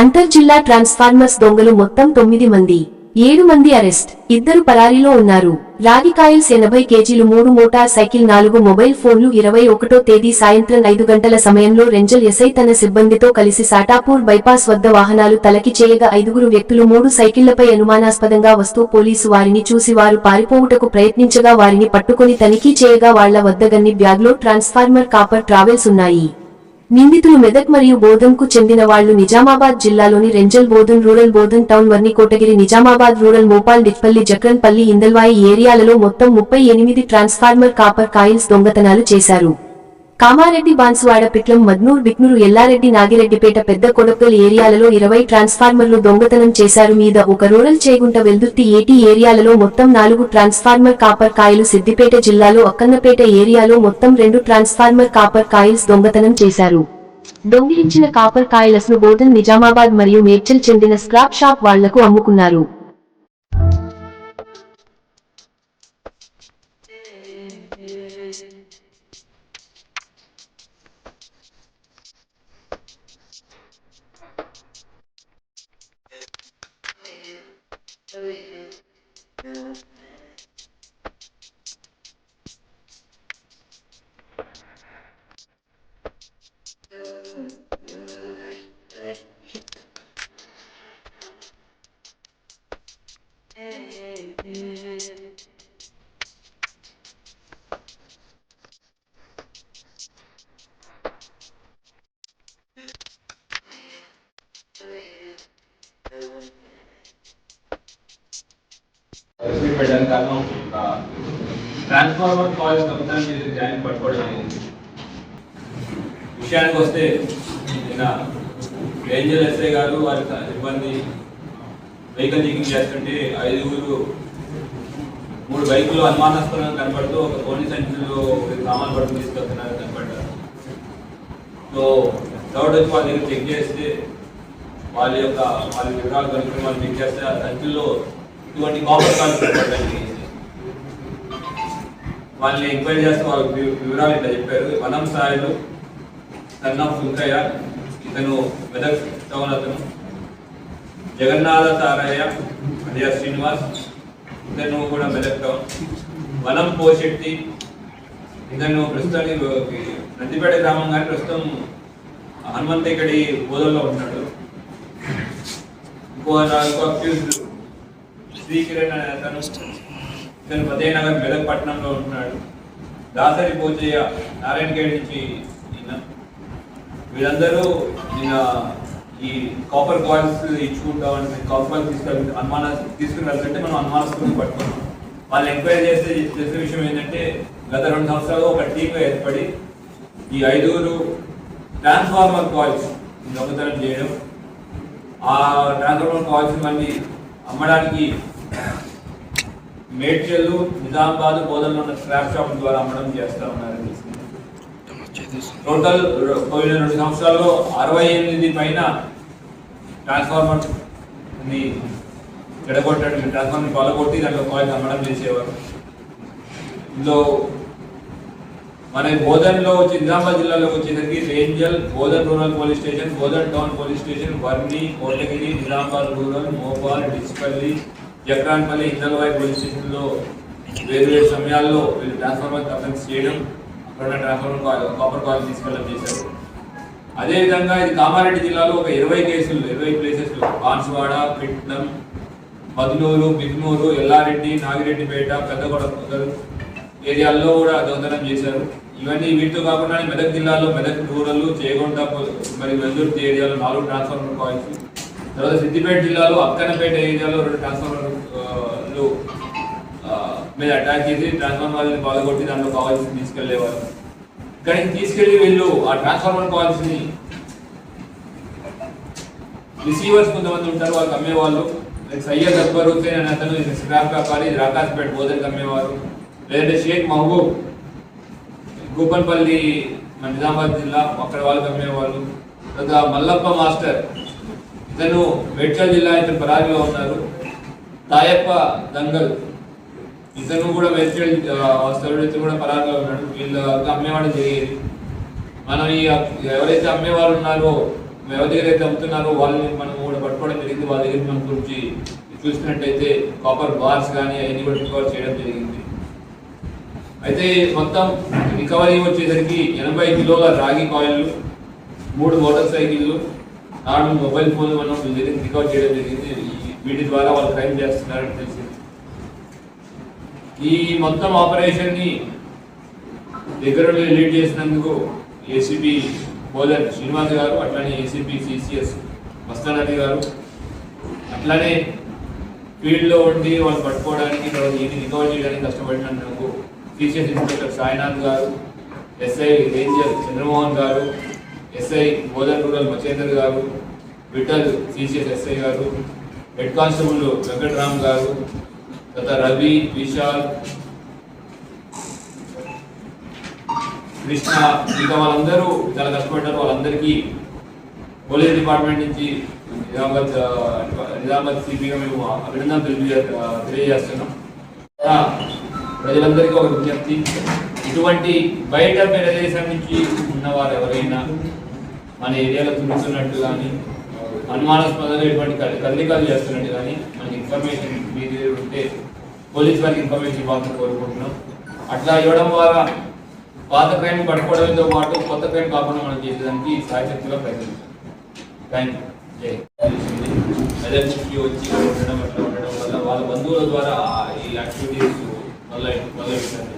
అంతర్జిల్లా transformers దొంగలు మొత్తం 9 మంది, 7 మంది అరెస్ట్, 2 పరారీలో ఉన్నారు. రాగికాయల్స్ 80 కేజీలు, 3 మోటార్ సైకిల్, 4 మొబైల్ ఫోన్లు. 21వ తేదీ సాయంత్రం 5 గంటల సమయంలో రెంజల్ ఎస్ఐ తన సిబ్బందితో కలిసి సాటాపూర్ బైపాస్ వద్ద వాహనాలు తలకి చేయగా 5 వ్యక్తులు 3 సైకిళ్లపై అనుమానాస్పదంగా వస్తూ పోలీసు వారిని చూసి వారు పారిపోవుటకు ప్రయత్నించగా వారిని పట్టుకొని తనిఖీ చేయగా వాళ్ల వద్ద గన్ని బ్యాగ్లో ట్రాన్స్ఫార్మర్, కాపర్ ట్రావెల్స్ ఉన్నాయి. నిందితులు మెదక్ మరియు బోధన్కు చెందిన వాళ్లు. నిజామాబాద్ జిల్లాలోని Renjal, Bodhan rural, Bodhan town, Varni, Kotagiri, Nizamabad rural, Mopal, డిట్పల్లి, Jakranpally, Indalwai ఏరియాలలో మొత్తం 38 ట్రాన్స్ఫార్మర్, కాపర్ కాయిల్స్ దొంగతనాలు చేశారు. కామారెడ్డి, బాన్సువాడ, పిట్లం, మద్నూర్, బిక్నూరు, ఎల్లారెడ్డి, నాగిరెడ్డిపేట, పెద్ద కొడకల్ ఏరియాలలో 20 ట్రాన్స్ఫార్మర్లు దొంగతనం చేశారు. మీద ఒక రూరల్, చేగుంట, వెల్దుర్తి, ఏటీ ఏరియాలలో మొత్తం 4 ట్రాన్స్ఫార్మర్, కాపర్ కాయలు. సిద్దిపేట జిల్లాలో అక్కన్నపేట ఏరియాలో మొత్తం 2 ట్రాన్స్ఫార్మర్, కాపర్ కాయిల్స్ దొంగతనం చేశారు. దొంగిలించిన కాపర్ కాయిల్స్ను బోధన్, నిజామాబాద్ మరియు మేడ్చల్ చెందిన స్క్రాప్ షాప్ వాళ్లకు అమ్ముకున్నారు. పెట్టడానికి కారణం ట్రాన్స్ఫార్మర్ కాయిల్ దొంగతనం చేసి జాయిన్ పట్టుకోవడం అనేది. విషయానికి వస్తే నిన్న రేంజర్ ఎస్ఐ గారు వారి సిబ్బంది వెహికల్ చెకింగ్ చేస్తుంటే 3 బైకులు అనుమానాస్పదంగా కనపడుతూ ఒక పోలీస్ సంచులు సామాన్ పట్టుకు తీసుకెళ్తున్నారు కనపడ్డారు. సో డౌట్ వచ్చి వాళ్ళ దగ్గర చెక్ చేస్తే వాళ్ళ వివరాలు కనుక్కొని వాళ్ళు చెక్ చేస్తే ఆ సంచుల్లో ఇటువంటి కాపర్ కాయిల్స్ పడడానికి వాళ్ళని ఎంక్వైరీ చేస్తే వాళ్ళ వివరాలు ఇట్లా చెప్పారు. వనం సాయిలు, సన్ ఆఫ్ సుంకయ్య, ఇతను మెదక్ టౌన్, అతను జగన్నాథ తారయ్య అలియా శ్రీనివాస్, ఇతను కూడా మెదక్ టౌన్. వనం పోషెట్టి, ఇతను ప్రస్తుతానికి నందిపేట గ్రామం కానీ ప్రస్తుతం హనుమంతేకడి బోధల్లో ఉన్నాడు. ఇంకో అక్యూజ్డ్ శ్రీకిరణ్ అనే అతను, ఇతను ఫతేనగర్ మెదక్ పట్టణంలో ఉంటున్నాడు. దాసరి పోచయ్య నారాయణగేడ్ నుంచి. వీళ్ళందరూ ఈ కాపర్ కాయిల్స్ ఇచ్చుకుంటామని కాపర్ కాయిల్స్ తీసుకుని వెళ్తుంటే మనం అనుమానాస్పదంగా పట్టుకున్నాం. వాళ్ళు ఎంక్వైరీ చేస్తే తెలిసిన విషయం ఏంటంటే గత 2 సంవత్సరాలు ఒక టీమ్గా ఏర్పడి ఈ 5 ట్రాన్స్ఫార్మర్ కాయిల్స్ దొంగతనం చేయడం, ఆ ట్రాన్స్ఫార్మర్ కాయిల్స్ మళ్ళీ అమ్మడానికి మేడ్చల్, నిజామాబాద్, బోధనలో ఉన్న స్క్రాప్ షాప్ ద్వారా అమ్మడం చేస్తూ ఉన్నారు. టోటల్ పోయిన 2 సంవత్సరాల్లో 68 పైన ట్రాన్స్ఫార్మర్ చెడగొట్టడం, ట్రాన్స్ఫార్మర్ పాల్గొట్టి దాంట్లో కాయిల్స్ అమ్మడం చేసేవారు. ఇందులో మన బోధన్లో వచ్చి నిజామాబాద్ జిల్లాలో వచ్చేసరికి Renjal, Bodhan rural police station, Bodhan town police station, Varni, Kotagiri, Nizamabad rural, Mopal, Dichpally, Jakranpally, Indalwai police స్టేషన్లో వేరు సమయాల్లో వీళ్ళు ట్రాన్స్ఫార్మర్ అఫెన్స్ చేయడం, అక్కడ ట్రాన్స్ఫార్మర్ కాపర్ కాయిల్ తీసుకెళ్ళడం చేశారు. అదేవిధంగా ఇది కామారెడ్డి జిల్లాలో ఒక 20 కేసులు 20 ప్లేసెస్లో బాన్సువాడ, పిట్నం, మద్నూరు, బిక్నూరు, ఎల్లారెడ్డి, నాగిరెడ్డిపేట, పెద్దకొడకల్ ఏరియాల్లో కూడా దొంగతనం చేశారు. ఇవన్నీ వీటితో కాకుండా మెదక్ జిల్లాలో మెదక్ రూరల్, చేగుంట మరియు వెల్దుర్తి ఏరియాలో 4 ట్రాన్స్ఫార్మర్ కాయిల్స్, తర్వాత సిద్దిపేట జిల్లాలో అక్కన్నపేట ఏరియాలో 2 ట్రాన్స్ఫార్మర్లు మీద అటాక్ చేసి ట్రాన్స్ఫార్మర్ని పాల్గొట్టి దాంట్లో కాయిల్స్ తీసుకెళ్లేవారు. కానీ తీసుకెళ్లి వీళ్ళు ఆ ట్రాన్స్ఫార్మర్ కాయిల్స్ ని రిసీవర్స్ కొంతమంది ఉంటారు, వాళ్ళకి అమ్మేవాళ్ళు. సయ్యద్ అక్బర్ హుసేన్ అనే అతను స్క్రాప్ వ్యాపారి, రాకాజ్పేట బోధనకి అమ్మేవారు. లేదంటే షేక్ మహబూబ్ గూపన్పల్లి మన నిజామాబాద్ జిల్లా, అక్కడ వాళ్ళకి అమ్మేవాళ్ళు. తర్వాత మల్లప్ప మాస్టర్, ఇతను మేడ్చల్ జిల్లా, ఇతను పరారీలో ఉన్నారు. తాయప్ప దంగల్, ఇతను కూడా మేడ్చల్ వస్తాడు, ఇతను కూడా పరారీలో ఉన్నాడు. వీళ్ళకి అమ్మేవాడు జరిగేది. మనం ఈ ఎవరైతే అమ్మేవాళ్ళు ఉన్నారో ఎవరి దగ్గర అయితే అమ్ముతున్నారో వాళ్ళని మనం కూడా పట్టుకోవడం జరిగింది. వాళ్ళ దగ్గర మనం గురించి చూసినట్టయితే కాపర్ బార్స్ కానీ అవన్నీ కూడా రికవర్ చేయడం జరిగింది. అయితే మొత్తం రికవరీ వచ్చేసరికి 80 కిలోల రాగి కాయిన్లు, 3 మోటార్ సైకిళ్ళు, 4 మొబైల్ ఫోన్లు మనం రికవర్ చేయడం జరిగింది. వీటి ద్వారా వాళ్ళు క్రైమ్ చేస్తున్నారని తెలిసింది. ఈ మొత్తం ఆపరేషన్ని దగ్గర లీడ్ చేసినందుకు ఏసీపీ బోధన్ శ్రీనివాస్ గారు, అట్లానే ఏసీపీ సిసిఎస్ మస్తానది గారు, అట్లానే ఫీల్డ్లో ఉండి వాళ్ళు పట్టుకోవడానికి ఇది రికవర్ చేయడానికి కష్టపడినందుకు సిసిఎస్ ఇన్స్పెక్టర్ సాయినాథ్ గారు, ఎస్ఐ రేంజర్ చంద్రమోహన్ గారు, ఎస్ఐ బోధన్ రూరల్ మచేందర్ గారు, విఠల్ సిసిఎస్ ఎస్ఐ గారు, హెడ్ కానిస్టేబుల్ వెంకటరామ్ గారు, తత రవి, విశాల్, కృష్ణ, ఇంకా వాళ్ళందరూ చాలా కష్టపడ్డారు. వాళ్ళందరికీ పోలీస్ డిపార్ట్మెంట్ నుంచి నిజామాబాద్ సిపిగా మేము అభినందన తెలియజేస్తున్నాం. ప్రజలందరికీ ఒక విజ్ఞప్తి, ఇటువంటి బయట ప్రదేశం నుంచి ఉన్నవారు ఎవరైనా మన ఏరియాలో తిరుగుతున్నట్టు కానీ అనుమానాస్పదంగా ఇటువంటి కదలికలు చేస్తున్నట్టు కానీ మనకి ఇన్ఫర్మేషన్ మీ దగ్గర ఉంటే పోలీస్ వారికి ఇన్ఫర్మేషన్ ఇవ్వాలని కోరుకుంటున్నాం. అట్లా ఇవ్వడం ద్వారా పాత క్రైమ్ పట్టుకోవడంతో పాటు కొత్త క్రైమ్ కాకుండా మనం చేసేదానికి సాయశక్తిగా ప్రయత్నిస్తాం. Thank you. మెదక్ నుంచి వచ్చి ఉండడం అట్లా ఉండడం వల్ల వాళ్ళ బంధువుల ద్వారా ఈ యాక్టివిటీస్ మొదలైపోతారు.